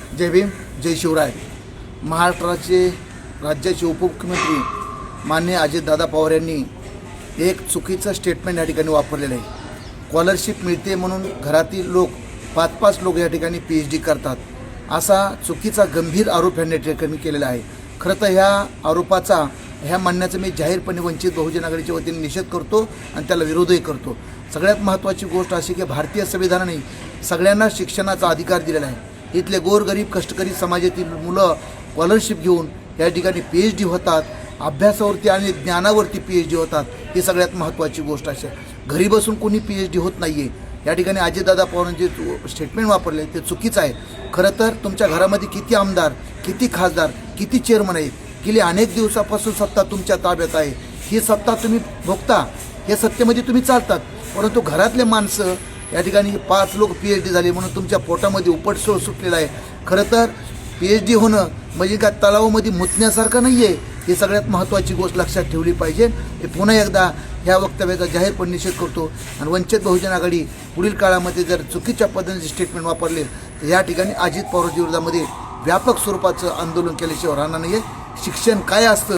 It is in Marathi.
जय भीम, जय शिवराय. महाराष्ट्राचे राज्याचे उपमुख्यमंत्री माननीय अजितदादा पवार यांनी एक चुकीचं स्टेटमेंट या ठिकाणी वापरलेलं आहे. स्कॉलरशिप मिळते म्हणून घरातील लोक 5-5 लोक या ठिकाणी PhD करतात, असा चुकीचा गंभीर आरोप यांनी ठिकाणी केलेला आहे. खरं तर ह्या आरोपाचा, ह्या म्हणण्याचा मी जाहीरपणे वंचित बहुजन आघाडीच्या वतीने निषेध करतो आणि त्याला विरोधही करतो. सगळ्यात महत्त्वाची गोष्ट अशी की भारतीय संविधानाने सगळ्यांना शिक्षणाचा अधिकार दिलेला आहे. इथले गोरगरीब कष्टकरी समाजातील मुलं स्कॉलरशिप घेऊन या ठिकाणी PhD होतात, अभ्यासावरती आणि ज्ञानावरती PhD होतात. ही सगळ्यात महत्त्वाची गोष्ट अशी आहे. घरी बसून कोणी PhD होत नाही आहे. या ठिकाणी अजितदादा पवारांचे स्टेटमेंट वापरले ते चुकीचं आहे. खरं तर तुमच्या घरामध्ये किती आमदार, किती खासदार, किती चेअरमन आहेत, गेली अनेक दिवसापासून सत्ता तुमच्या ताब्यात आहे. ही सत्ता तुम्ही भोगता, हे सत्तेमध्ये तुम्ही चालतात, परंतु घरातले माणसं या ठिकाणी 5 लोक PhD झाले म्हणून तुमच्या पोटामध्ये उपटसोळ सुटलेला आहे. खरं तर PhD होणं म्हणजे काय तलावामध्ये मुतण्यासारखं नाही आहे. ही सगळ्यात महत्त्वाची गोष्ट लक्षात ठेवली पाहिजे. मी पुन्हा एकदा ह्या वक्तव्याचा जाहीरपणे निषेध करतो आणि वंचित बहुजन आघाडी पुढील काळामध्ये जर चुकीच्या पद्धतीचे स्टेटमेंट वापरले तर या ठिकाणी अजित पवारच्या विरोधामध्ये व्यापक स्वरूपाचं आंदोलन केल्याशिवाय राहणार नाही आहे. शिक्षण काय असतं